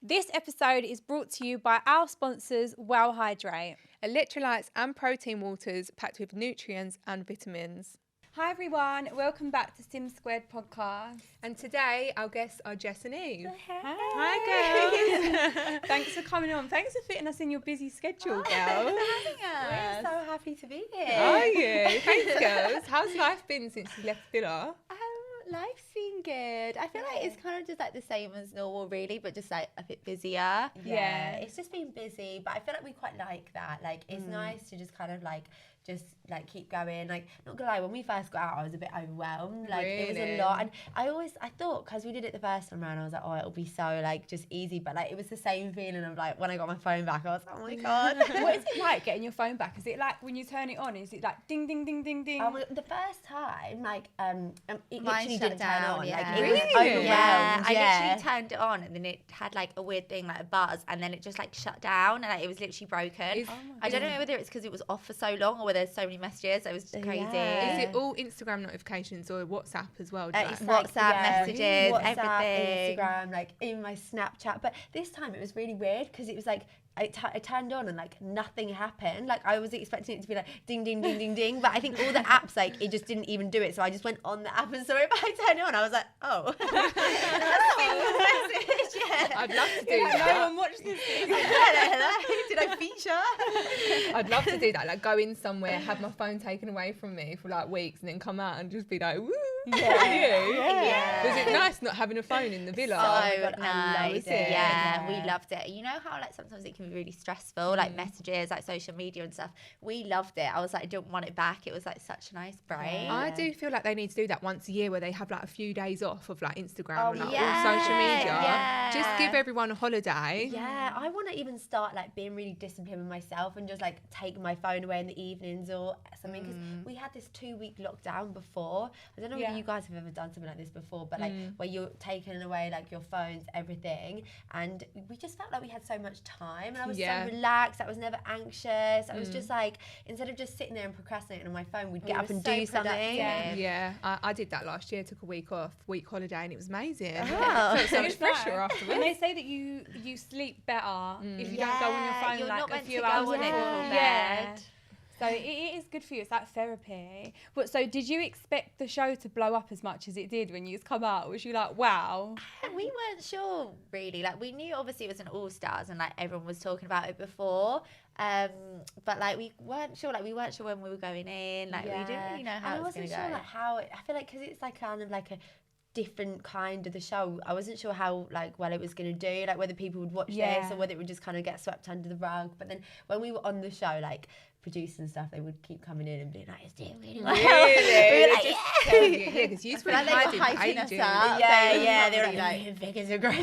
This episode is brought to you by our sponsors, Well Hydrate. Electrolytes and protein waters packed with nutrients and vitamins. Hi everyone, welcome back to Sims Squared podcast. And today our guests are Jess and Eve. Hi girls. Thanks for coming on. Thanks for fitting us in your busy schedule, girls. We're so happy to be here. Are you? Thanks, girls. How's life been since you left Villa? Life's been good. I feel like it's kind of just like the same as normal, really, but just like a bit busier. Yeah. It's just been busy, but I feel like we quite like that. Like, it's nice to just kind of like keep going. Like, not gonna lie, when we first got out, I was a bit overwhelmed. Like, it was a lot. And I thought, because we did it the first time around, I was like, oh, it'll be so like just easy. But like, it was the same feeling of like when I got my phone back, I was like, oh my God. What is it like getting your phone back? Is it like when you turn it on, is it like ding, ding, ding, ding, ding? The first time, like, it Mine literally shut didn't turn down, on. yeah. Like, it was Really? overwhelmed. Yeah, I literally turned it on and then it had like a weird thing, like a buzz, and then it just like shut down and like, it was literally broken. I don't know whether it's because it was off for so long or whether there's so many messages. It was just crazy. Yeah. Is it all Instagram notifications or WhatsApp as well? It's Like, WhatsApp messages, WhatsApp, everything. Instagram, like in my Snapchat. But this time it was really weird because it was like I turned on and like nothing happened. Like I was expecting it to be like ding, ding, ding, ding, ding. But I think all the apps, like it just didn't even do it. So I just went on the app and saw it. But I turned it on. I was like, oh. I'd love to do that. No one watched this. Did I feature? I'd love to do that. Like go in somewhere, have my phone taken away from me for like weeks, and then come out and just be like, woo. Yeah. Was it nice not having a phone in the villa? So I nice. loved it. Yeah, we loved it. You know how like sometimes it can be really stressful, like messages, like social media and stuff. We loved it. I was like, I didn't want it back. It was like such a nice break. I do feel like they need to do that once a year where they have like a few days off of like Instagram and like yeah, all social media. yeah. Just give everyone a holiday. Yeah, I want to even start like being really disciplined with myself and just like take my phone away in the evenings or something, because we had this 2-week lockdown before. I don't know whether you guys have ever done something like this before, but like where you're taking away like your phones, everything, and we just felt like we had so much time, and I was so relaxed. I was never anxious. I was just like, instead of just sitting there and procrastinating on my phone, we'd get up and do something. Yeah, I did that last year. Took a week holiday, and it was amazing. Oh. Felt so much fresher afterwards. And they say that you sleep better if you don't go on your phone you're like not a meant few to hours go on it before before bed. bed. So it is good for you. It's like therapy. But so did you expect the show to blow up as much as it did when you come out? Was you like, wow? We weren't sure really. Like we knew obviously it was an All Stars and like everyone was talking about it before. But like we weren't sure. Like we weren't sure when we were going in. Like we didn't really know how it was going to go. I wasn't sure like how. I feel like because it's like kind of like a different kind of the show. I wasn't sure how like well it was going to do, like whether people would watch this or whether it would just kind of get swept under the rug. But then when we were on the show, like producers and stuff, they would keep coming in and being like, it's doing really well. Really? We were like, Yeah, because you were Like they were hiding for hyping us ages. up. yeah, they were Lovely, like, figures are great.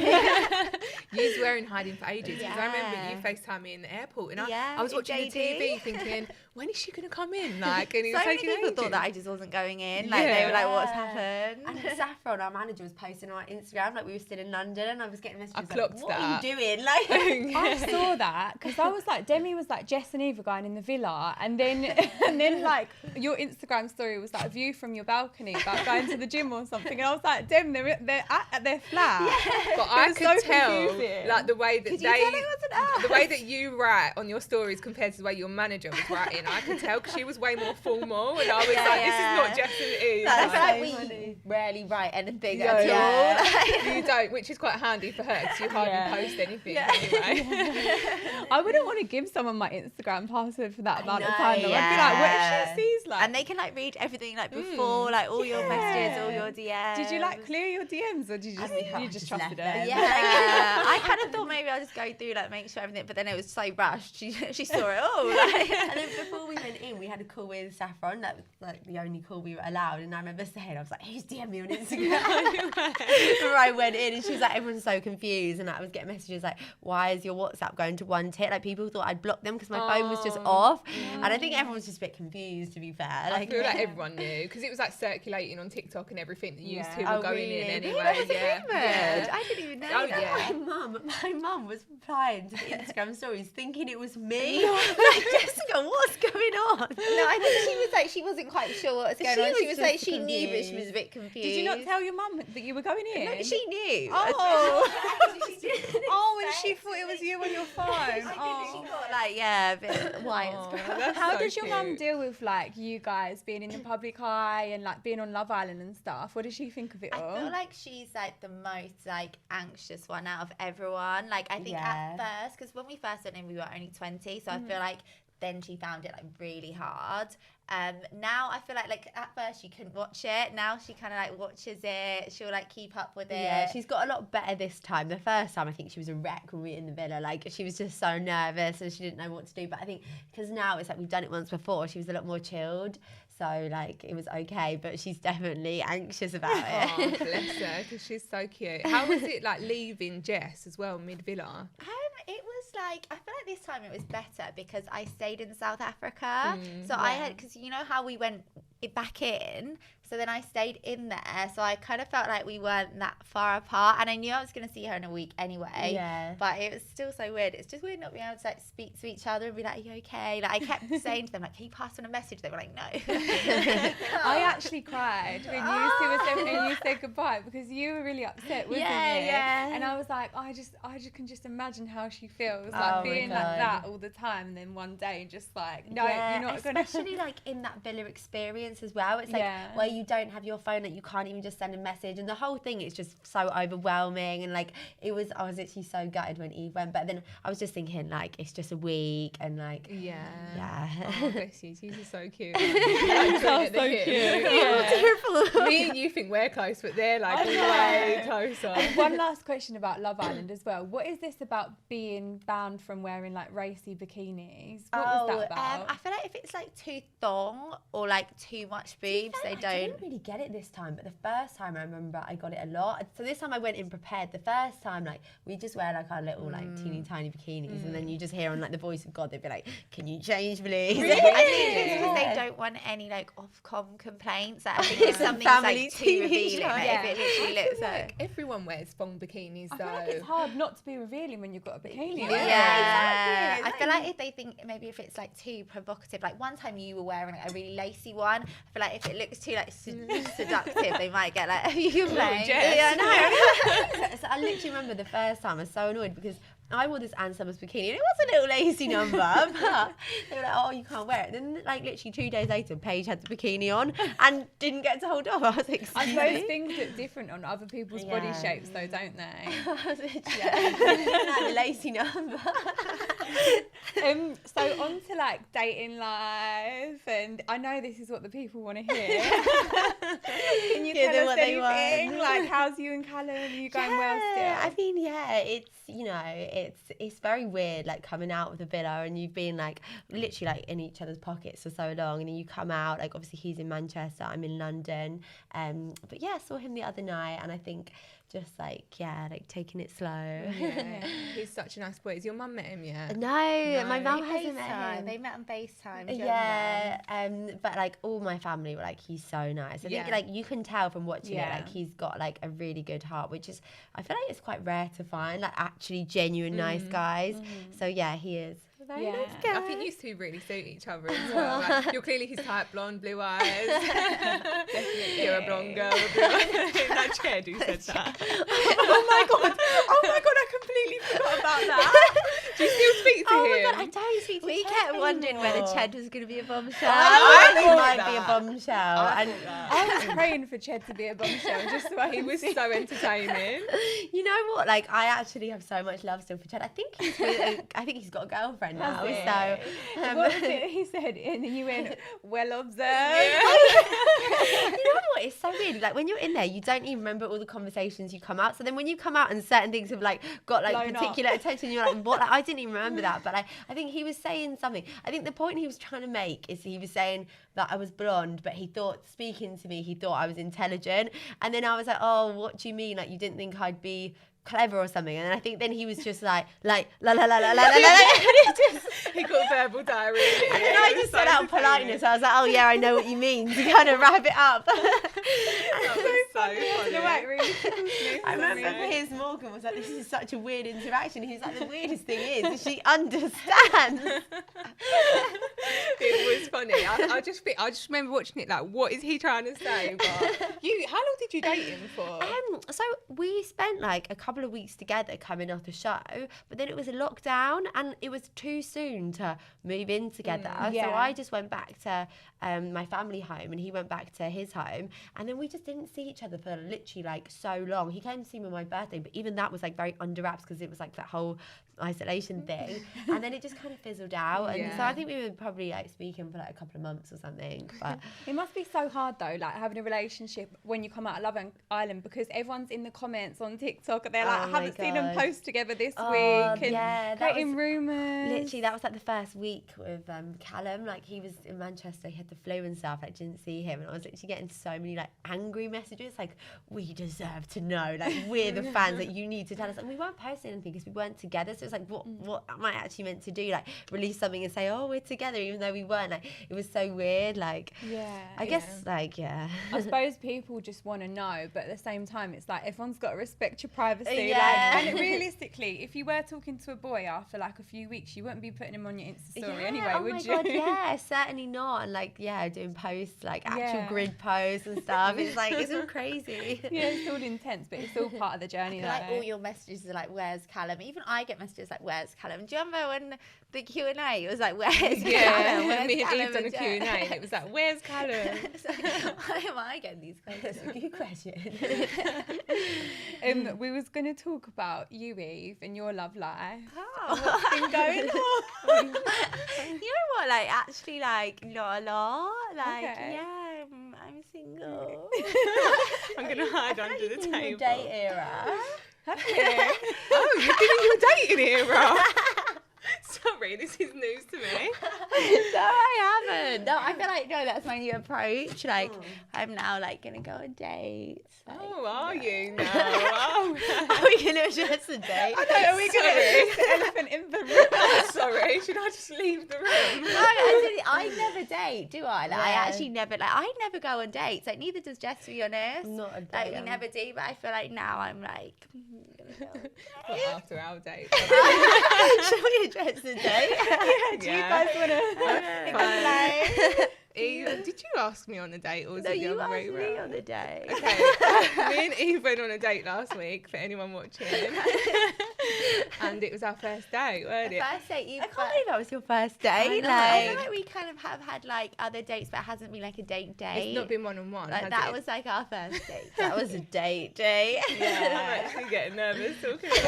You were in hiding for ages. Because I remember Yeah. you FaceTime me in the airport, and Yeah, I was in watching the JD. TV thinking, when is she going to come in? Like, and it So was many taking people ages. thought that I just wasn't going in. Like they were like, what's happened? And Saffron, our manager, was posting on our Instagram like we were still in London, and I was getting messages clocked like, what are that. you doing? Like, I saw that because I was like, Demi was like, Jess and Eve were going in the villa, and then like your Instagram story was like a view from your balcony about going to the gym or something, and I was like, Dem, they're at their flat. But I was could so tell, confusing. like the way that Could you tell it wasn't us? the way that you write on your stories compared to the way your manager was writing, I could tell because she was way more formal, and I was like, this is not Jess and Eve. I feel like so we funny. rarely write anything Yeah, at yeah. all. You don't, which is quite handy for her because you hardly post anything anyway. I wouldn't want to give someone my Instagram password for that amount of know, time. Though. I'd be like, what yeah. if she sees like? And they can like read everything like before, like all your messages, all your DMs. Did you like clear your DMs or did you I just just trusted left her? them. Yeah, I kind of thought maybe I'll just go through like make sure everything, but then it was so rushed. She saw it all. Like. And then before we went in, we had a call with Saffron. That was like the only call we were allowed. And I remember saying, I was like, who's DM me on Instagram? Before I went in, and she was like, everyone's so confused. And I was getting messages like, why is your WhatsApp going to one tick? Like people thought I'd blocked them because my phone was just off. And I think everyone's just a bit confused, to be fair. I feel like everyone knew because it was like circulating on TikTok and everything that you two were Oh, going really? in anyway. That was Yeah. I didn't even know Oh, that. yeah. My mum was replying to the Instagram stories thinking it was me. Like, Jessica, what's going on? No, I think she was like she wasn't quite sure what was going on. She was was like just she knew, but she was confused. a bit confused. Did you not tell your mum that you were going in? No, she knew. Oh, She didn't oh, and she thought it was you on your phone. I think she got like, yeah, a bit white. How does your mum deal with like you guys being in the public eye and like being on Love Island and stuff? What does she think of it all? I feel like she's like the most like anxious one out of everyone. Like I think at first, because when we first went in, we were only 20, so I feel like then she found it like really hard. Now I feel like at first she couldn't watch it. Now she kind of like watches it. She'll like keep up with it. Yeah, she's got a lot better this time. The first time I think she was a wreck when we were in the villa. Like she was just so nervous and she didn't know what to do. But I think because now it's like we've done it once before, she was a lot more chilled. So like it was okay, but she's definitely anxious about it. Oh, bless her, because she's so cute. How was it like leaving Jess as well mid-villa? It was like, I feel like this time it was better because I stayed in South Africa. I had, because you know how we went back in, so then I stayed in there, so I kind of felt like we weren't that far apart, and I knew I was going to see her in a week anyway. Yeah. But it was still so weird. It's just weird not being able to like speak to each other and be like, "Are you okay?" Like I kept saying to them, like, "Can you pass on a message?" They were like, "No." I actually cried when you two were saying when you said goodbye because you were really upset, wasn't you? Yeah. And I was like, I just can just imagine how she feels, like being like that all the time, and then one day just like, no, you're not gonna. Especially like in that villa experience as well. It's like where you don't have your phone, like you can't even just send a message, and the whole thing is just so overwhelming. And like I was actually so gutted when Eve went, but then I was just thinking like it's just a week, and like Oh, bless you. She's just so cute. So cute. Me and you think we're close, but they're like way closer. And one last question about Love Island as well. What is this about being banned from wearing like racy bikinis? What was that about? I feel like if it's like too thong or like too much boobs, they I don't. didn't really get it this time, but the first time I remember I got it a lot. So this time I went in prepared. The first time, like we just wear like our little like teeny tiny bikinis, and then you just hear on like the voice of God, they'd be like, "Can you change, please?" Really? I think it's because they don't want any like Ofcom complaints. Like, I think if something's like too revealing, like, if it literally looks like everyone wears thong bikinis though. I feel like it's hard not to be revealing when you've got a bikini. Yeah, exactly. I feel like if they think maybe if it's like too provocative, like one time you were wearing like, a really lacy one. I feel like if it looks too like seductive, they might get like, "You can play." Yeah, no. So I literally remember the first time I was so annoyed because I wore this Ann Summers bikini and it was a little lacy number, but they were like, "Oh, you can't wear it." And then like literally 2 days later, Paige had the bikini on and didn't get to hold off. I was like, I suppose things look different on other people's body shapes though, don't they? The lacy number. So on to like dating life, and I know this is what the people want to hear. Can you tell us anything? Like, how's you and Callum? Are you going well still? I mean, it's, you know, it's very weird, like coming out of the villa and you've been like literally like in each other's pockets for so long, and then you come out, like obviously he's in Manchester, I'm in London, but yeah, I saw him the other night, and I think just like taking it slow. He's such a nice boy. Has your mum met him yet? No, my mum hasn't met him. They met on FaceTime. But like all my family were like, he's so nice. I think like you can tell from watching it, like he's got like a really good heart, which is, I feel like it's quite rare to find like actually genuine nice guys. So yeah, he is. I think you two really suit each other as well. Like, you're clearly his type, blonde, blue eyes. Definitely. You're a blonde girl with blue eyes. That Ched who said that. Oh my god, I completely forgot about that. Do you still speak to him? Oh my god, I don't speak to him. We kept wondering whether Ched was going to be a bombshell. I might be a bombshell. I was praying for Ched to be a bombshell just the way he was so entertaining. You know what? Like, I actually have so much love still for Ched. I think he's got a girlfriend now. So what was it he said? And then you went, well observed. You know what? It's so weird. Like when you're in there, you don't even remember all the conversations you come out. So then when you come out and certain things have like got like blown particular attention, you're like, what? Like, I didn't even remember that. But I think he was saying something. I think the point he was trying to make is he was saying that I was blonde, but he thought, speaking to me, he thought I was intelligent. And then I was like, oh, what do you mean? Like you didn't think I'd be clever or something? And I think then he was just like la la la la la la la. He got verbal diarrhea. And then I just said out politeness. I was like, oh yeah, I know what you mean, to kind of wrap it up. That was so funny. I remember Piers Morgan was like, this is such a weird interaction. He was like, the weirdest thing is she understands. It was funny. I just remember watching it like, what is he trying to say? But how long did you date him for? So we spent like a couple couple of weeks together coming off the show, but then it was a lockdown and it was too soon to move in together. So I just went back to my family home and he went back to his home, and then we just didn't see each other for literally like so long. He came to see me on my birthday, but even that was like very under wraps because it was like that whole isolation thing, and then it just kind of fizzled out. And so I think we were probably like speaking for like a couple of months or something. But it must be so hard though, like having a relationship when you come out of Love Island, because everyone's in the comments on TikTok, they're like, I haven't seen them post together this week, and creating rumours. Literally, that was like the first week with Callum. Like he was in Manchester, he had the flu and stuff. I didn't see him, and I was literally getting so many like angry messages, like, we deserve to know, like we're the fans, that you need to tell us. And we weren't posting anything because we weren't together, so it's like, what am I actually meant to do? Like release something and say, oh, we're together, even though we weren't. Like it was so weird. Like I guess like I suppose people just want to know, but at the same time it's like everyone's got to respect your privacy. And realistically, if you were talking to a boy after like a few weeks, you wouldn't be putting him on your Insta story anyway, would you? God, certainly not. And like doing posts, like actual grid posts and stuff. It's like, it's all crazy. It's all intense, but it's all part of the journey. Like all your messages are like, where's Callum? Even I get messages like, where's Callum? Do you remember when the Q&A, it was like, where's Callum? Where's me and Callum Eve done a Q&A and it was like, where's Callum? Why am I getting these questions? That's a good question. We was going to talk about you, Eve, and your love life. Oh. What's been going on? You know what, like actually like not a lot. Like I'm single. I'm going to hide under the table. Date era. Have you? Oh, you've been in your dating era. Sorry, this is news to me. No, I haven't. No, I feel like that's my new approach. Like I'm now like gonna go on dates. Like, are you now? Oh, are we gonna address the date? I know, are we gonna address the elephant in the room? Sorry, should I just leave the room? No, I never date, do I? Like I actually never I never go on dates. Like neither does Jess, to be honest. Not a date. Like we never do, but I feel like now I'm like Well, after our date. Shall we address the date? Do you guys want to explain? Eve, did you ask me on a date or was No, it the you other way asked me around? on the date. Okay, me and Eve went on a date last week for anyone watching, and it was our first date, weren't it? first date. I can't believe that was your first date. I feel like we kind of have had like other dates, but it hasn't been like a date. It's not been one-on-one. Like that was like our first date. That was a date. I'm actually getting nervous talking about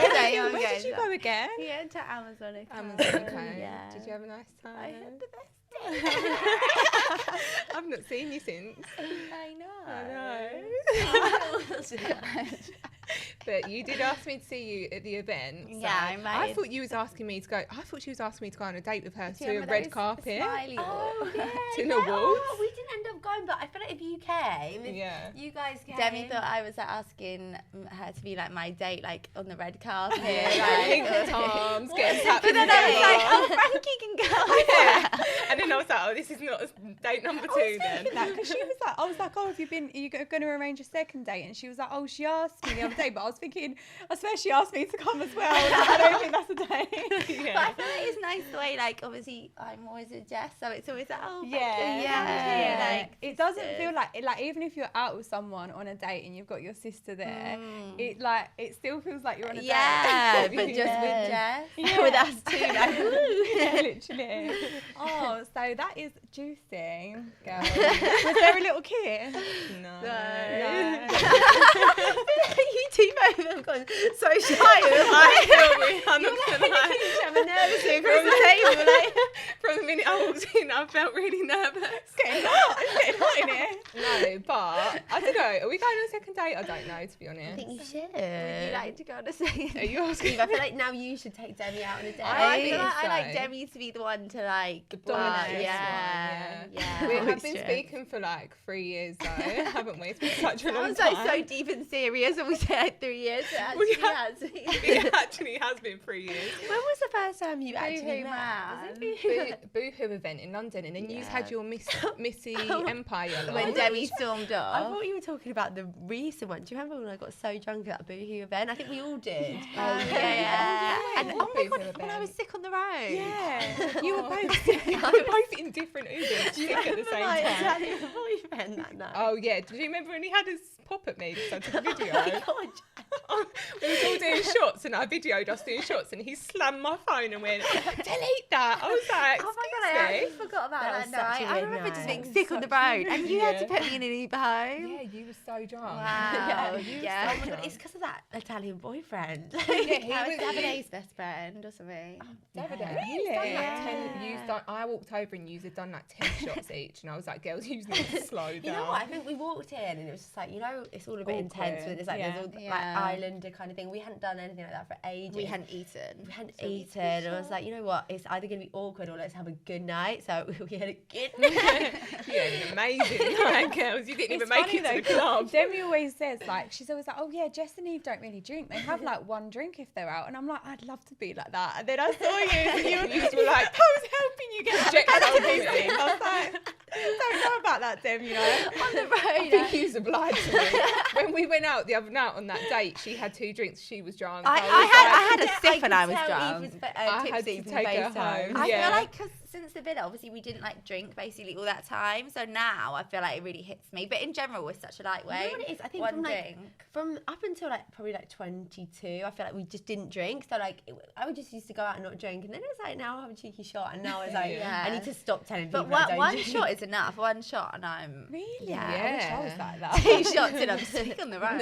Where did you go again? We went to Amazon. Okay. Yeah. Did you have a nice time? I had the best. I've not seen you since. I know. But you did ask me to see you at the event. So Yeah, I thought you was asking me to go. I thought she was asking me to go on a date with her Do to you a remember red those carpet. smiley walks? To the waltz. Oh, we didn't end up going, but I feel like if you came, Yeah. you guys came. Demi thought I was like asking her to be like my date, like on the red carpet. Like, linked arms, getting tapped. But then I was like, oh, Frankie can go. Yeah. And then I was like, oh, this is not date number 2 then. Because she was like, I was like, oh, are you going to arrange a second date? And she was like, oh, she asked me the other day, but I was thinking, I swear she asked me to come as well. Like, I don't think that's a date. Yeah. But I feel like it's nice the way, like, obviously I'm always with Jess, so it's always like, oh, Like, it doesn't feel like even if you're out with someone on a date and you've got your sister there, it still feels like you're on a date. Yeah, but just with Jess. Yeah. with us too. Like, Yeah, literally. Oh, so that is juicy, girl. Was there a little kiss? No. you two both have gone so shy. I'm not gonna lie. I'm nervous across the table. Like, From the minute I walked in, I felt really nervous. It's getting hot in here. No, but I don't know. Are we going on a second date? I don't know, to be I honest. think you should. Would you like to go on a second? Are you asking? I feel like now you should take Demi out on a date. I feel think like I like so. Demi to be the one to like dominant yeah. We have Voice been check. speaking for like 3 years though, haven't we? It's been such a long Sounds time. like so deep and serious when we say like 3 years. It Well, actually has. It actually has been 3 years. When was the first time you actually met? Was it Boohoo event in London, and then you had your Missy Empire launch. When Demi stormed off. I thought you were talking about the recent one. Do you remember when I got so drunk at that Boohoo event? I think we all did. And oh my God, when I was sick on the road. Yeah. You were both In different Ubers, sick at the same time. Exactly, my boyfriend that night. Oh yeah, do you remember when he had his pop at me because I took a video? Oh, We was all doing shots and I videoed us doing shots and he slammed my phone and went, delete that. I was like, Oh my God, I actually forgot about that night. I remember just being sick on the road and you had to put me in an Uber home. yeah, you were so drunk. Wow. yeah. Oh my God, it's because of that Italian boyfriend. Yeah, he That was was Davide's best friend or something. I walked over and you had done like 10 shots each and I was like, girls, you need to slow down. You know what? I think we walked in and it was just like, you know, it's all a bit intense. But it's like there's all like Islander kind of thing. We hadn't done anything like that for ages. We hadn't eaten. And I was like, you know what? It's either going to be awkward or let's have a good night. So we had a good night. You had an amazing night, girls. You didn't even make it to the club. Demi always says, like, she's always like, oh yeah, Jess and Eve don't really drink. They have like one drink if they're out. And I'm like, I'd love to be like that. And then I saw you and you were like, I was helping you get projectile vomiting. I was like, I don't know about that, Dem, you know. On the road. I think he was obliged to me. When we went out the other night on that date, she had 2 drinks. She was drunk. I had a sip and I was drunk. I had to take her home. I feel like because since the villa, obviously we didn't like drink basically all that time. So now I feel like it really hits me. But in general, we're such a lightweight. You know what it is? I think from up until like probably like 22, I feel like we just didn't drink. So like I would just used to go out and not drink, and then it's like now I have a cheeky shot, and now it's like I need to stop telling people. But one shot is enough. One shot and I'm really I wish I was like that. 2 shots and I'm sick on the road.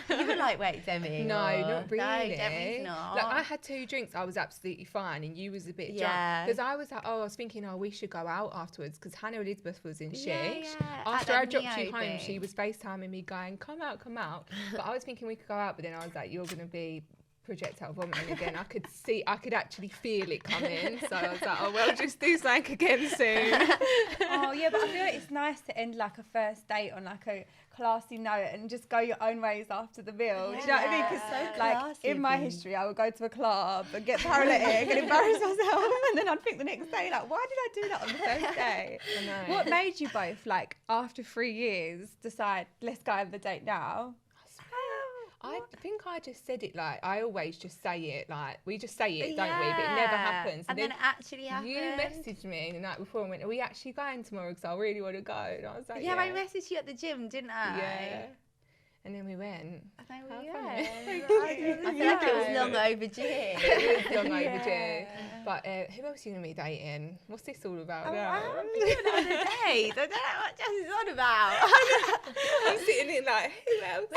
You were lightweight, Demi. No, not really. No, Demi's not. Like I had 2 drinks, I was absolutely fine, and you was a bit drunk. Because I was like, I was thinking, we should go out afterwards. Because Hannah Elizabeth was in shit. After I dropped you home, she was FaceTiming me, going, come out. But I was thinking we could go out, but then I was like, you're gonna be projectile vomiting again. I could actually feel it coming. So I was like, oh well, just do something again soon. Oh yeah, but I feel like it's nice to end like a first date on like a classy note and just go your own ways after the meal. Do you know what I mean? Because like in my history, I would go to a club and get paralytic and embarrass myself, and then I'd think the next day, like, why did I do that on the first day? I know. What made you both, like, after 3 years, decide let's go on the date now? I think I just said it like I always just say it like we just say it, don't we? But it never happens. And then it actually happened. You messaged me the night before and went, "Are we actually going tomorrow? Because I really want to go." And I was like, "Yeah, I messaged you at the gym, didn't I?" Yeah. And then we went. I feel like it was long overdue. It was long overdue. But who else are you going to be dating? What's this all about now? I'm on a date. I don't know what Jess is on about. I'm sitting in like, who else?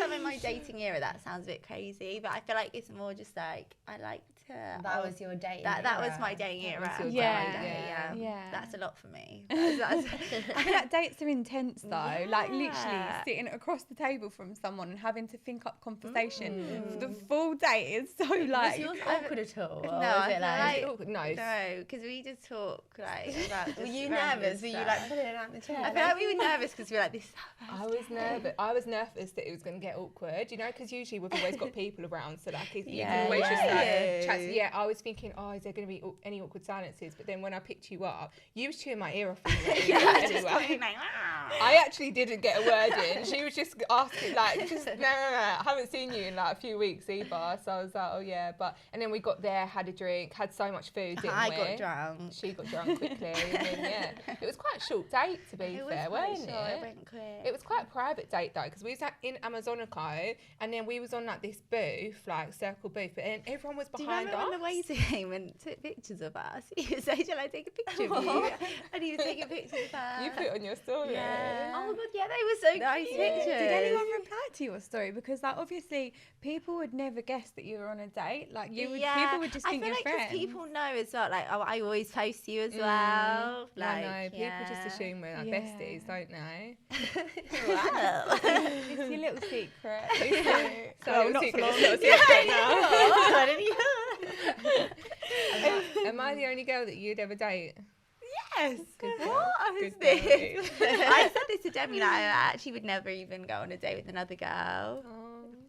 I'm in my dating era. That sounds a bit crazy, but I feel like it's more just like I like to. That was your dating era. That was my dating era. Yeah. That's a lot for me. I feel like dates are intense though. Like literally sitting across the table from someone and having to think up conversation for the full day is so like. Was yours awkward at all? No, I feel like no, because we just talk like about. Were you nervous? Were you like pulling it out the chair? I feel like we were nervous because we were like this. I was nervous. I was nervous that it was going to get awkward, you know, because usually we've always got people around, so like you can always just like chat. Yeah, I was thinking, is there going to be any awkward silences? But then when I picked you up, you was chewing my ear off. Anyway, I actually didn't get a word in. She was just asking, like, just no. I haven't seen you in like a few weeks either. So I was like, oh yeah, and then we got there, had a drink, had so much food, didn't we? I got drunk. She got drunk quickly, and then it was quite a short date to be fair, wasn't it? It went quick. It was quite a private date though, because we was in Amazonico, and then we was on like this booth, like circle booth, and everyone was behind us. Do you remember when the waiter came and took pictures of us? He was saying, "Shall I take a picture of you?" And he was taking pictures of us. You put it on your story. Yeah. Oh my god, yeah, they were so nice pictures. Did anyone reply to your story? Because like obviously people would never guess that you were on a date. Like people would just think you're friends. I feel like people know as well. Like I always post you as well. Like, no, people just assume we're like besties, don't they? Wow. It's your little secret. So not for long. Am I the only girl that you'd ever date? Yes. What is this? I said this to Demi. Like, I actually would never even go on a date with another girl.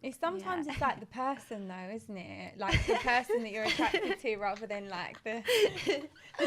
It's sometimes it's like the person though, isn't it? Like the person that you're attracted to rather than like the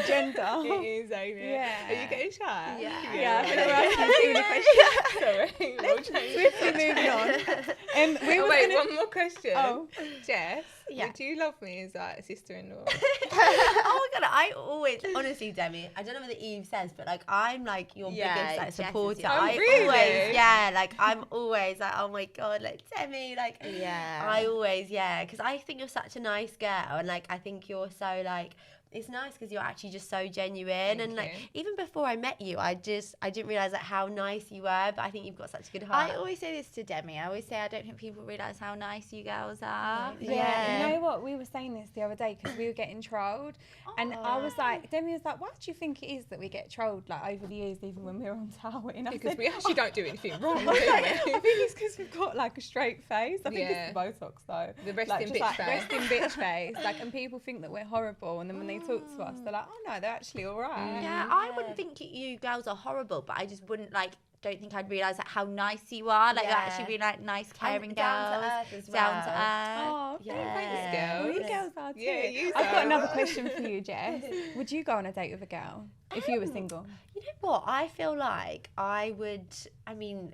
gender. It is, ain't it? Yeah. Are you getting shy? Yeah, I feel like we're asking too many questions. Sorry, we'll change. Swiftly moving on. Wait, one more question. Oh. Jess, Yeah. would you love me as like a sister-in-law? Oh my god, I always, honestly, Demi, I don't know whether Eve says, but like I'm like your Yeah, biggest like Jess is supporter. your- Oh, I really? always, yeah, like I'm always like, oh my god, like Demi, like Yeah. I always, yeah, because I think you're such a nice girl, and like I think you're so like. It's nice because you're actually just so genuine, Thank and like you. even before I met you, I didn't realize like how nice you were. But I think you've got such a good heart. I always say this to Demi. I always say I don't think people realise how nice you girls are. Yeah, you know what? We were saying this the other day because we were getting trolled, and I was like, Demi was like, "Why do you think it is that we get trolled like over the years, even when we're on tower?" And I Because said, we actually don't do anything wrong, do I we? think it's because we've got like a straight face. I think Yeah. it's the Botox though. The resting Like, just, bitch like, face. resting bitch face. Like, and people think that we're horrible, and then when they talk to us, they're like, "Oh no, they're actually all right." Yeah, I wouldn't think you girls are horrible, but I just wouldn't don't think I'd realise like how nice you are. Like, you're Yeah. actually really like nice, And caring down girls. to earth as Down to well. earth. Oh, Yeah. Thanks, girls. Well, you girls are too. Yeah, you I've got are. another question for you, Jess. Would you go on a date with a girl if you were single? You know what? I feel like I would. I mean,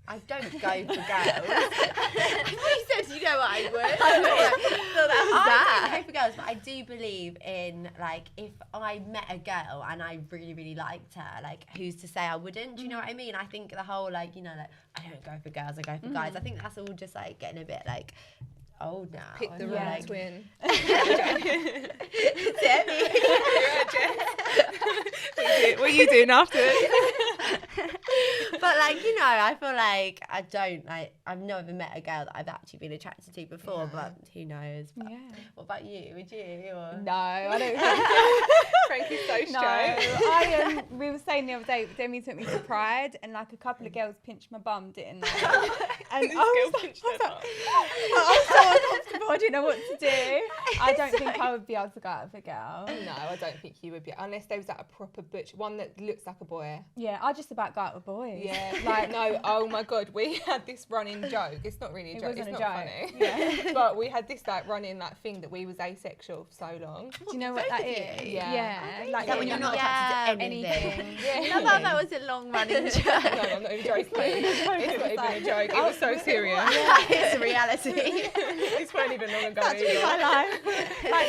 I don't go for girls. I thought you said, you know what I would. I don't go for girls, but I do believe in like if I met a girl and I really, really liked her, like who's to say I wouldn't? Do you know what I mean? I think the whole like like I don't go for girls, I go for guys. I think that's all just like getting a bit like old now. Pick the and, wrong like, twin. Demi. What are you doing afterwards? But like I feel like I don't like I've never met a girl that I've actually been attracted to before, but who knows? But Yeah. what about you? Would you? Or? No, I don't think Frankie's so No, straight. we were saying the other day, Demi took me to Pride, and like a couple of girls pinched my bum, didn't they? And This I girl was, like, pinched I was her like, I was so uncomfortable. I didn't know what to do. I don't think I would be able to go out with a girl. No, I don't think you would be, unless there was like a proper butch, one that looks like a boy. Yeah, I just about go out with boys. Yeah, like no, oh my god, we had this running joke. It's not really a It joke. wasn't It's a not joke. funny. Yeah. But we had this like running like thing that we was asexual for so long. Do you know what that is? Yeah. Like That when you're not attracted to anything. Yeah. I thought that was a long running joke. No, I'm not even joking. It's not even a joke. It was so serious. It's reality. This wasn't even long ago. That's either. my life. Like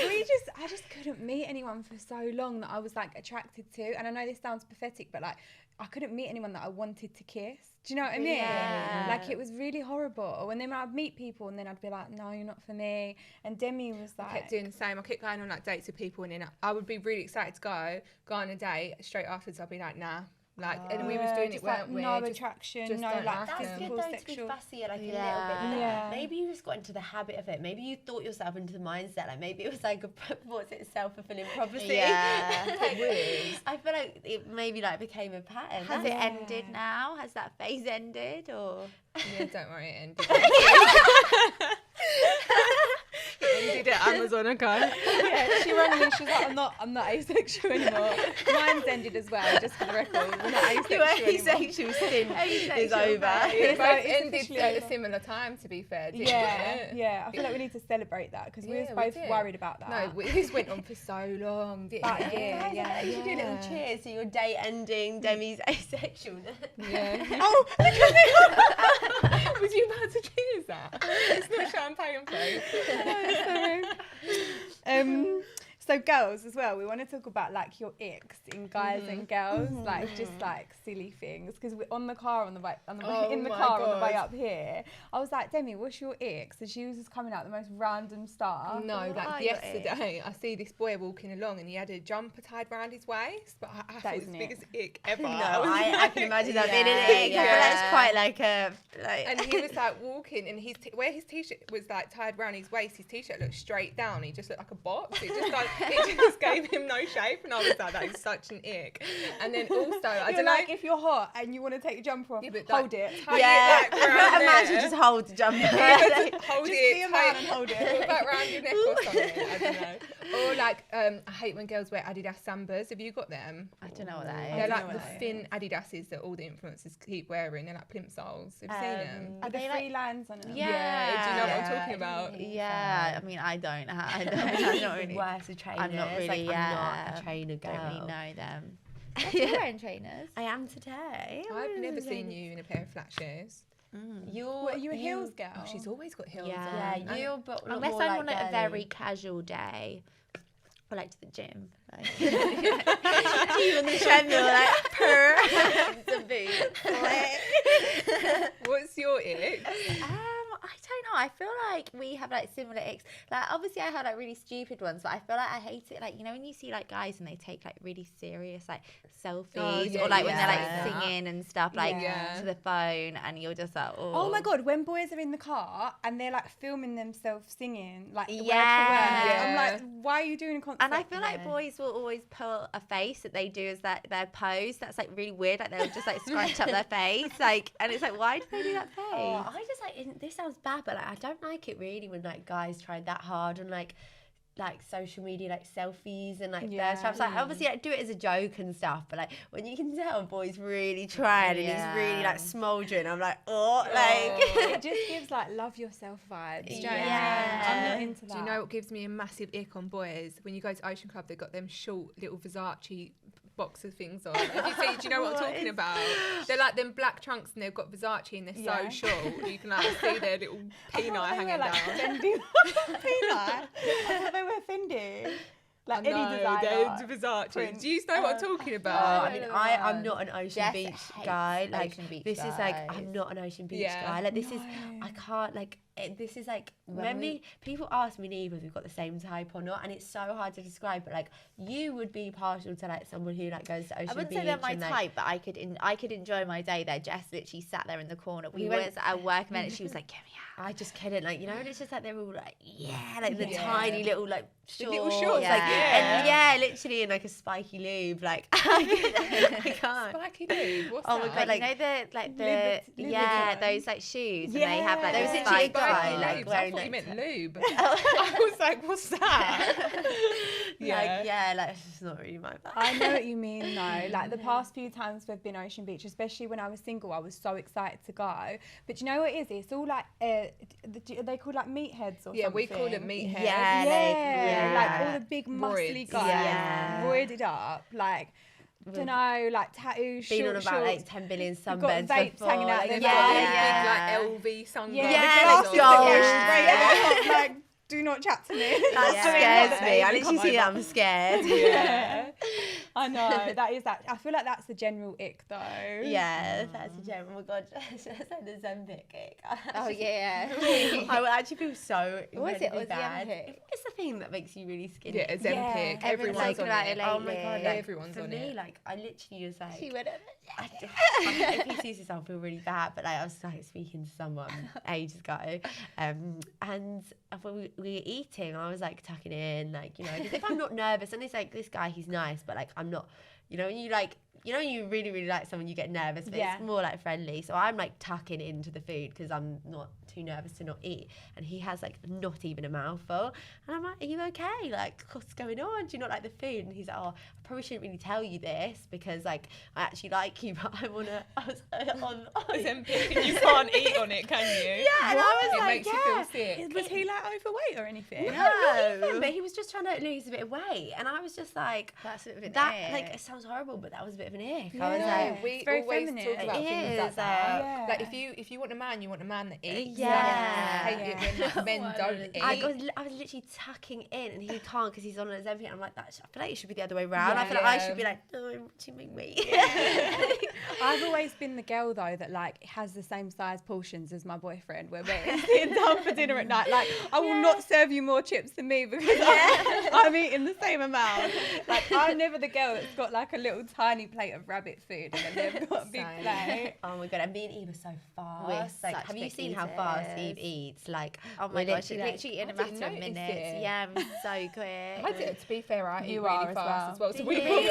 I just couldn't meet anyone for so long that I was like attracted to. And I know this sounds pathetic, but like I couldn't meet anyone that I wanted to kiss. Do you know what I mean? Yeah. Like it was really horrible. And then I'd meet people and then I'd be like, no, you're not for me. And Demi was like, I kept doing the same. I kept going on like dates with people, and then I would be really excited to go on a date. Straight afterwards, I'd be like, nah. Like, and we was doing it, just weren't we? no Just- attraction, just no don't like like That's them. good physical, though to be sexual. fussy like a little bit. Yeah. Yeah. Maybe you just got into the habit of it. Maybe you thought yourself into the mindset. Like maybe it was like what's it, self-fulfilling prophecy. Yeah. Like, Weird. I feel like it maybe like became a pattern. Has That's- it ended now? Has that phase ended or? Yeah, don't worry, it ended. It ended at Amazon, okay? Yeah, she rang me. She's like, I'm not asexual anymore. Mine's ended as well, just for the record. We're not asexual Your anymore. asexual stint is Asexual over. phase. It So both it's ended officially at a over. similar time, to be fair. Didn't Yeah, it? yeah. I feel like we need to celebrate that because we Yeah, was we both did. worried about that. No, this went on for so long, didn't About it? a year. Yeah. You should do a little cheers to your day ending, Demi's asexual. Yeah. Oh, look at me! Was you about to cheers that? It's not champagne, please. Sorry. So girls as well, we want to talk about like your icks in guys and girls, like just like silly things. Because on the car on the way, Oh in the my car on the way God. up here, I was like, Demi, what's your icks? And she was just coming out the most random stuff. No, What are like your yesterday, I see this boy walking along and he had a jumper tied round his waist, but I thought it was is the an biggest ick ever. No, was I like- can imagine that being Yeah, an ick. I feel like yeah. it's quite like a like. And he was like walking, and where his t-shirt was like tied round his waist, his t-shirt looked straight down. He just looked like a box. It just gave him no shape, and I was like, that is such an ick. And then also, I You're don't like, know. if you're hot and you want to take your jumper off, Yeah, but hold like, it. tie Yeah, it like round a man should there. just hold the jumper. Hold Just it, be a tie man and hold it. Put that round your neck or something. I don't know. Or like, I hate when girls wear Adidas Sambas. Have you got them? I don't know what that They're is. like the thin Adidas's that all the influencers keep wearing. They're like plimsolls. Have you seen them? Are they three lines on them? Yeah. Do you know what I'm talking about? Yeah, I mean, I don't. I'm not really. Worse a trainer. I'm not really. Like, I'm not a trainer girl. Don't really know them. You're wearing trainers. I am today. I've never seen you in a pair of flat shoes. Are you a heels girl? Oh, she's always got heels Yeah, on. you but Unless more I'm like on a girly. very casual day. Or like to the gym. Like, you on the treadmill, like, purr. Some boots. What's your ick? I don't know. I feel like we have like similar icks. Like obviously I had like really stupid ones, but I feel like I hate it. Like, you know, when you see like guys and they take like really serious like selfies or like when they're like singing and stuff like to the phone, and you're just like, oh my god, when boys are in the car and they're like filming themselves singing like word for word, I'm like, why are you doing a concert? And I feel like boys will always pull a face that they do as that their pose. That's like really weird. Like they'll just like scrunch up their face, like, and it's like, why do they do that face? Oh, I just like, this sounds bad, but like I don't like it really when like guys try that hard on like social media, like selfies and like their stuff. Like obviously like do it as a joke and stuff, but like when you can tell a boy's really trying and he's really like smouldering, I'm like, it just gives like love yourself vibes. Do you know what I mean? I'm not into that. Do you know what gives me a massive ick on boys? When you go to Ocean Club, they've got them short little Versace boxer things on. Have you seen, do you know what I'm talking about? They're like them black trunks and they've got Versace and they're so short. You can like see their little peni hanging down. Fendi. Peni? I thought they wear Fendi. Like any designer. They're Versace. Print. Do you know what I'm talking about? I mean, I'm not an Ocean Beach guy. Like Ocean Beach this is like, guys. I'm not an Ocean Beach guy. Like this is, I can't like. This is like, people ask me and Eve if we've got the same type or not, and it's so hard to describe. But like, you would be partial to like someone who like goes to Ocean Beach. I wouldn't say they're my type, but I could enjoy my day there. Jess literally sat there in the corner. We were at a work event and she was like, "Get me out." I just couldn't, like, you know, and it's just like they're all like, like the tiny little like shorts, little shorts, like, and literally in like a spiky lube, like I can't. Spiky lube. What's Oh that? my god, like, you know the those like shoes, and they have like there was those literally a spikes guy on. like I wearing thought you like meant lube. I was like, what's that? like it's just not really my vibe. I know what you mean though. Like the past few times we've been Ocean Beach, especially when I was single, I was so excited to go. But you know what it is? It's all like, are they called like meatheads or something? Yeah, we call them meatheads. Like all the big muscly guys, roided up, like, don't know, like tattoos, Been short on about shorts. like 10 billion You've got sunbeds vapes before. hanging out Like, their Big like LV sunglasses. Glasses, like, do not chat to me. That scares me. I literally see that, I'm scared. I know, that is that. I feel like that's the general ick though. Yeah, that's a gem. Oh my god, just said the Zempic ick. Oh yeah. I would actually feel so What is it? incredibly What's the bad. Ozempic? It's the thing that makes you really skinny. Yeah, Zempic. Everyone's on about it. it Oh my lately. god, like, Everyone's for on me, it. like I literally was like, She went in. if he sees this, I'll feel really bad. But like I was like speaking to someone ages ago, and we were eating, and I was like tucking in, like, you know, because if I'm not nervous, and it's like this guy, he's nice, but like I'm not, you know, you like. You know, you really, really like someone, you get nervous, but it's more like friendly. So I'm like tucking into the food because I'm not too nervous to not eat. And he has like not even a mouthful. And I'm like, are you okay? Like, what's going on? Do you not like the food? And he's like, oh, I probably shouldn't really tell you this because like I actually like you, but I want to, I was on Zempic and you can't eat on it, can you? Yeah, and I was it like, makes you feel sick. Was he like overweight or anything? No, but he was just trying to lose a bit of weight. And I was just like, That's a bit of an that, ick. like, it sounds horrible, but that was a bit of an ick. Yeah. I was like, We It's very always feminine. talk about It things is, like that. yeah. Like if you want a man that eats. Yeah. I hate it when like, men don't eat. I was literally tucking in, and he can't because he's on an Ozempic. I'm like, I feel like it should be the other way around. I feel like I should be like, no, I'm watching me. I've always been the girl though that like has the same size portions as my boyfriend. Where we're sitting down for dinner at night. Like I will not serve you more chips than me because I'm eating the same amount. Like I'm never the girl that's got like a little tiny plate plate of rabbit food, and then they've got a big plate. Oh my god, and me and Eve are so fast. We're Like, such have you quick seen how fast Eve eaters. eats? Like, Oh my gosh, literally, literally in a I didn't matter of notice minutes. it. Yeah, I'm so quick. I did, to be fair, I eat You really are as fast as well. So Do we you?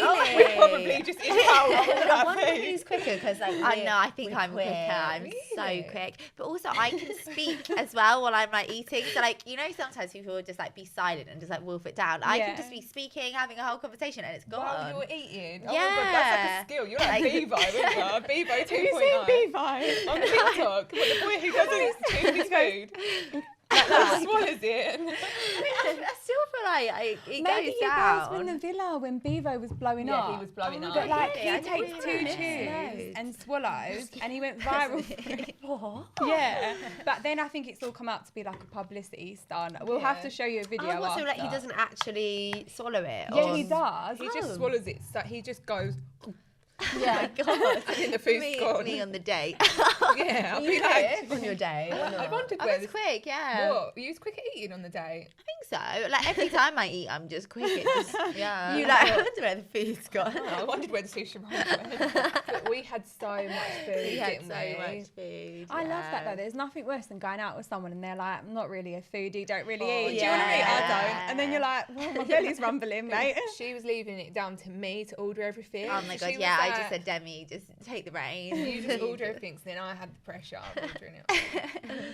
probably just eat I our wonder food. who's quicker because like I know, I think we're I'm quicker. I'm Really? so quick. But also I can speak as well while I'm like eating. So like, you know, sometimes people will just like be silent and just like wolf it down. I can just be speaking, having a whole conversation and it's gone. While you're eating. Oh Yeah. my god, that's like a skill. You're like Bevo, aren't you? Bevo 2.0. Bevo. On TikTok. What, the boy who doesn't chew his food. Like swallows it. I still feel like it Maybe goes you guys down. were in the villa when Bevo was blowing Yeah, up. he was blowing up. But like Really? I he didn't takes realise. 2 chews and swallows, and he went viral. What? Yeah, but then I think it's all come out to be like a publicity stunt. We'll have to show you a video. Oh, what, so like he after. doesn't actually swallow it? Yeah, or- he does. He just swallows it. So he just goes. Yeah. God. And then the food's gone. Me on the date. Yeah, I'll You be like. on your day. or I not? wondered I where was this. quick, yeah. What? You was quick at eating on the day. I think so. Like every time I eat, I'm just quick. It just, yeah. You like, I wonder where the food's gone. Oh, I wondered where the sushi roll went. But we had so much food, We had didn't so we? much food. I love that yeah. though. There's nothing worse than going out with someone and they're like, I'm not really a foodie, don't really Oh, eat. Do you want to eat? I yeah. don't. And then you're like, well, my belly's rumbling, mate. She was leaving it down to me to order everything. Oh my So god, she yeah. was I like, just said, Demi, just take the reins. You just order everything, so then I had the pressure of ordering it.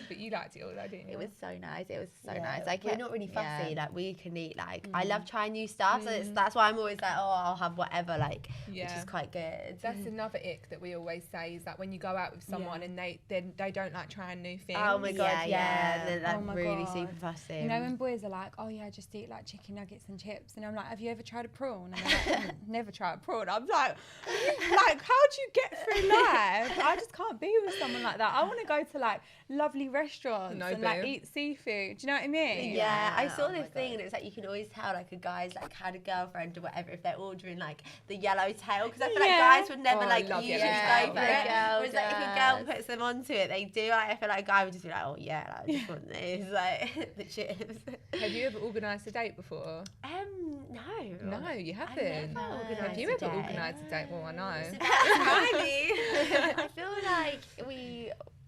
But you liked it all, though, didn't you? It was so nice. It was so Yeah, nice. I we're kept, not really fussy. yeah. Like we can eat. Like I love trying new stuff, so that's why I'm always like, oh, I'll have whatever. Like, which Yeah. is quite good. That's another ick that we always say is that when you go out with someone and they don't like trying new things. Oh my god, Yeah, yeah, yeah. they're like Oh my really God. super fussy. You know when boys are like, oh yeah, just eat like chicken nuggets and chips, and I'm like, have you ever tried a prawn? And they're like, never tried a prawn. I'm like, like how do you get through life? I just can't be with someone like that. I want to go to like lovely restaurants No, and like boo. eat seafood. Do you know what I mean? Yeah, I saw Oh my this thing and it's like you can always tell like a guy's like had a girlfriend or whatever if they're ordering like the yellow tail because I feel like Yeah. guys would never Oh, I like love usually yellow go tail. for Yeah. it. Girl Whereas like if a girl does. puts them onto it, they do. Like, I feel like a guy would just be like, oh yeah, like, I just want this, like the chips. Have you ever organised a date before? No. No, you I've haven't. never organised Have you a ever date. organised a date? Well, I know. Smiley. I feel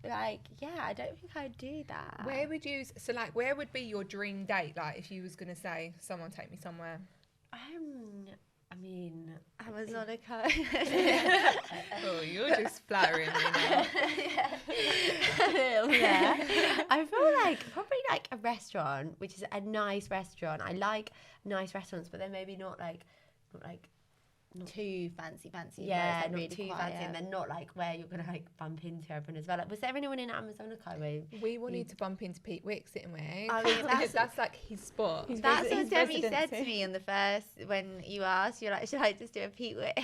like I don't think I'd do that. Where would you? So, like, where would be your dream date? Like, if you was gonna say, "Someone take me somewhere." I mean, Amazonica. Oh, you're just flattering me now. yeah. I feel like probably like a restaurant, which is a nice restaurant. I like nice restaurants, but they're maybe not like Too fancy. where it's, yeah, like, not really too quiet. fancy, and they're not like where you're gonna like bump into everyone as well. Like, was there anyone in Amazonica where? We wanted to bump into Pete Wicks, didn't we? I mean, That's like his spot. His That's his what Demi said to residency. me in the first when you asked. You're like, should I just do a Pete Wick?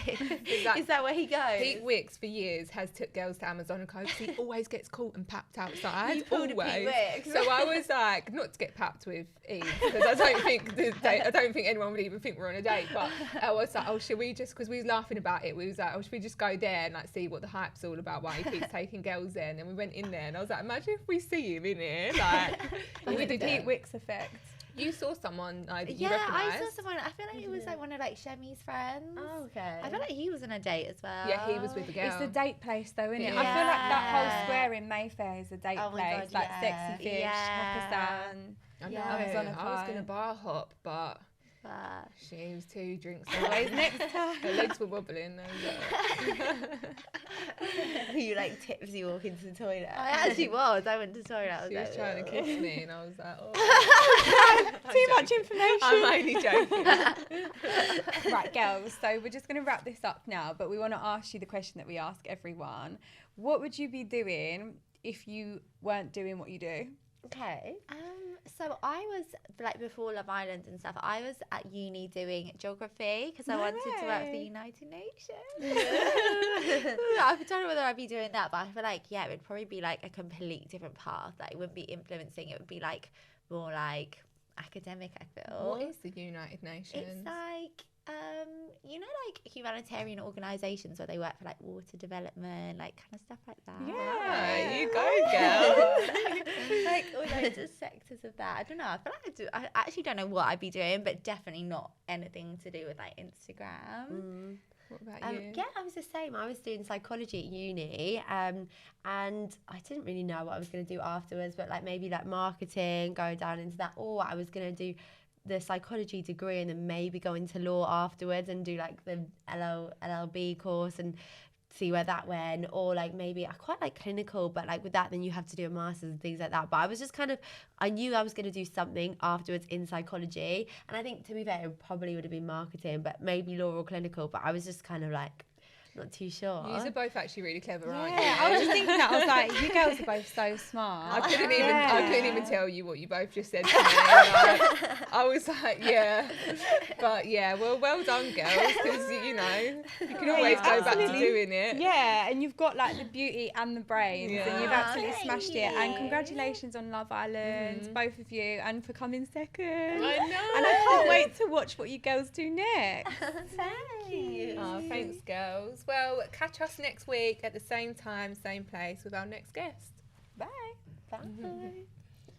Exactly. Is that where he goes? Pete Wicks for years has took girls to Amazonica because he always gets caught and papped outside. You pulled a Pete always. Wicks. So I was like, not to get papped with Eve because I don't think anyone would even think we're on a date. But I was like, oh, should we just? Because we was laughing about it. We was like, oh, should we just go there and like see what the hype's all about? Why he keeps taking girls there? And then we went in there and I was like, imagine if we see him in here, like With the Pete Wicks effect. You saw someone that you Yeah, recognised. I saw someone. I feel like it was like one of like Shemi's friends. Oh, okay. I feel like he was on a date as well. Yeah, he was with a girl. It's a date place though, isn't it? I Yeah. feel like that whole square in Mayfair is a date Oh my place. God, like yeah. Sexy Fish, Yeah. Pakistan. I know. Yeah. Amazonica. I was going to bar hop, but But she was 2 drinks Always away. next time. Her legs were wobbling. you like tipsy walk into the toilet. I actually was. I went to the toilet. I was She was like, trying to "Ugh." kiss me, and I was like, oh. Too much information. I'm only joking. Right, girls. So we're just going to wrap this up now, but we want to ask you the question that we ask everyone. What would you be doing if you weren't doing what you do? Okay. So I was like before Love Island and stuff. I was at uni doing geography because I No wanted to work for the way. United Nations. I don't know whether I'd be doing that, but I feel like it would probably be like a complete different path. Like it wouldn't be influencing. It would be like more like academic. I feel. What is the United Nations? It's like you know, like humanitarian organisations where they work for like water development, like kind of stuff like that. Yeah, you go, girl. Like all loads of sectors of that. I don't know. I feel like I actually don't know what I'd be doing, but definitely not anything to do with like Instagram. What about you? Yeah, I was the same. I was doing psychology at uni, and I didn't really know what I was going to do afterwards, but like maybe like marketing, go down into that, or I was going to do the psychology degree and then maybe go into law afterwards and do like the LLB course and see where that went, or like maybe I quite like clinical, but like with that then you have to do a master's and things like that. But I was just kind of, I knew I was going to do something afterwards in psychology, and I think to be fair it probably would have been marketing, but maybe law or clinical, but I was just kind of like not too sure. You are both actually really clever, aren't you? Yeah, I was just thinking that. I was like, you girls are both so smart. I couldn't even tell you what you both just said to me. I was like, yeah. But yeah, well done, girls, because you know, you can always go back to doing it. Yeah, and you've got like the beauty and the brains, and you've absolutely smashed it. And you. congratulations on Love Island, both of you, and for coming second. I know. And I can't wait to watch what you girls do next. Thanks. Oh, thanks, girls. Well, catch us next week at the same time, same place with our next guest. Bye. Bye.